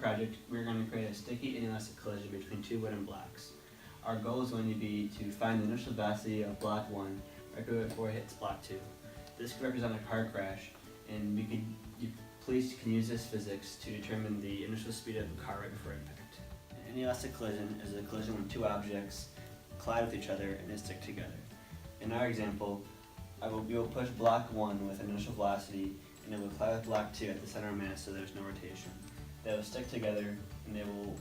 project, we're going to create a sticky inelastic collision between two wooden blocks. Our goal is going to be to find the initial velocity of block 1 right before it hits block 2. This could represent a car crash, and police can use this physics to determine the initial speed of a car right before impact. An inelastic collision is a collision when two objects collide with each other and they stick together. In our example, we will push block 1 with initial velocity, and it will collide with block 2 at the center of mass, so there's no rotation. They will stick together and they will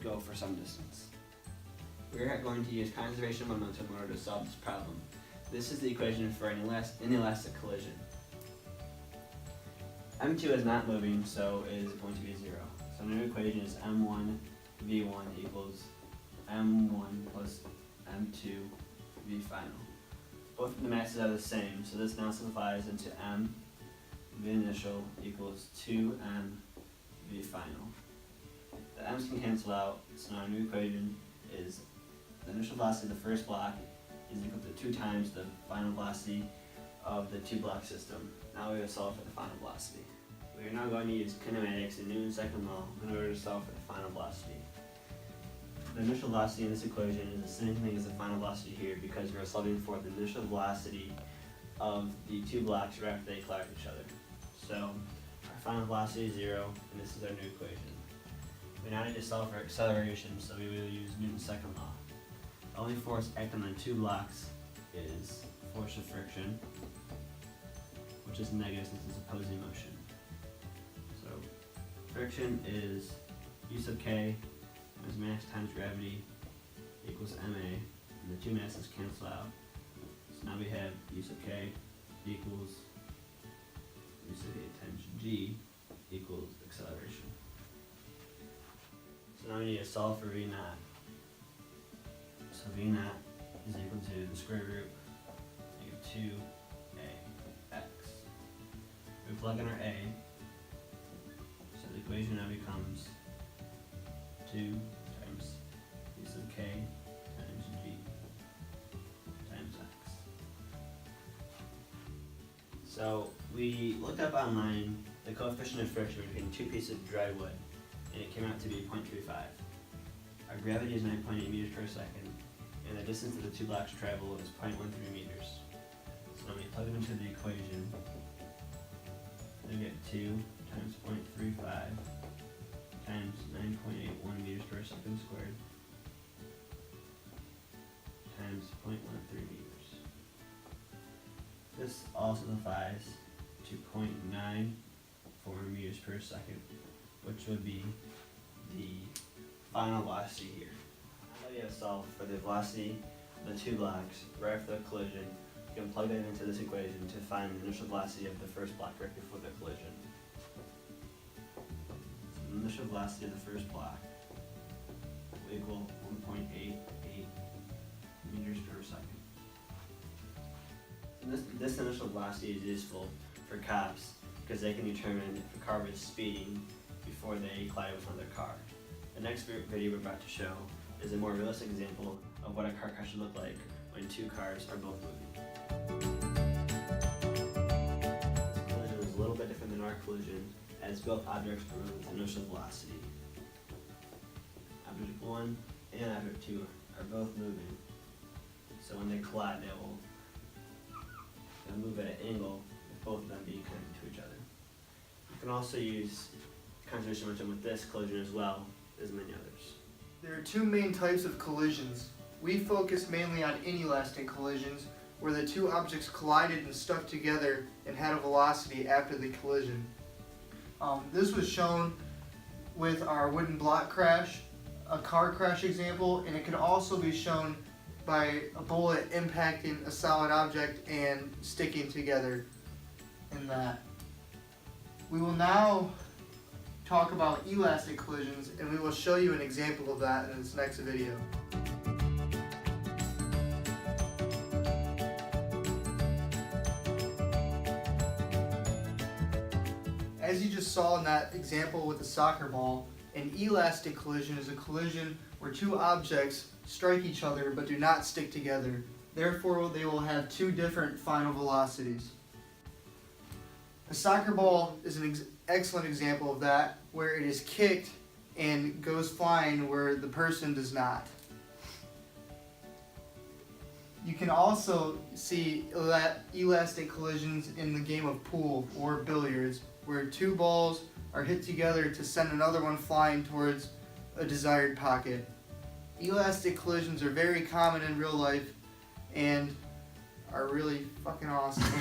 go for some distance. We are going to use conservation of momentum in order to solve this problem. This is the equation for an inelastic collision. M2 is not moving, so it is going to be 0. So our new equation is M1 V1 equals M1 plus M2 V final. Both of the masses are the same, so this now simplifies into M V initial equals 2M V final. The m's can cancel out, so now our new equation is the initial velocity of the first block is equal to 2 times the final velocity of the 2-block system. Now we will solve for the final velocity. We are now going to use kinematics and Newton's second law in order to solve for the final velocity. The initial velocity in this equation is the same thing as the final velocity here because we are solving for the initial velocity of the 2 blocks right after they collide with each other. So our final velocity is 0, and this is our new equation. We now need to solve for acceleration, so we will use Newton's second law. The only force acting on 2 blocks is force of friction, which is negative since it's opposing motion. So friction is u sub k times mass times gravity equals ma, and the two masses cancel out. So now we have u sub k equals u sub k times g equals acceleration. So now we need to solve for v naught. So v naught is equal to the square root of 2ax. We plug in our a, so the equation now becomes 2 times u sub k times g times x. So we looked up online the coefficient of friction between 2 pieces of dry wood, and it came out to be 0.35. Our gravity is 9.8 meters per second, and the distance that the 2 blocks travel is 0.13 meters. So when we plug them into the equation, we get 2 times 0.35 times 9.81 meters per second squared times 0.13 meters. This all simplifies to 0.94 meters per second, which would be the final velocity here. Now that we have solved for the velocity of the 2 blocks right after the collision, you can plug that into this equation to find the initial velocity of the first block right before the collision. So the initial velocity of the first block will equal 1.88 meters per second. So this initial velocity is useful for cops because they can determine if a car was speeding before they collide with another car. The next video we're about to show is a more realistic example of what a car crash should look like when 2 cars are both moving. This collision is a little bit different than our collision, as both objects move with initial velocity. Object 1 and object 2 are both moving, so when they collide they'll move at an angle with both of them being connected to each other. You can also use conservation of momentum with this collision as well as many others. There are 2 main types of collisions. We focus mainly on inelastic collisions, where the 2 objects collided and stuck together and had a velocity after the collision. This was shown with our wooden block crash, a car crash example, and it could also be shown by a bullet impacting a solid object and sticking together in that. We will now talk about elastic collisions, and we will show you an example of that in this next video. As you just saw in that example with the soccer ball, an elastic collision is a collision where 2 objects strike each other but do not stick together. Therefore, they will have 2 different final velocities. A soccer ball is an excellent example of that, where it is kicked and goes flying where the person does not. You can also see elastic collisions in the game of pool or billiards, where two balls are hit together to send another one flying towards a desired pocket. Elastic collisions are very common in real life and are really fucking awesome.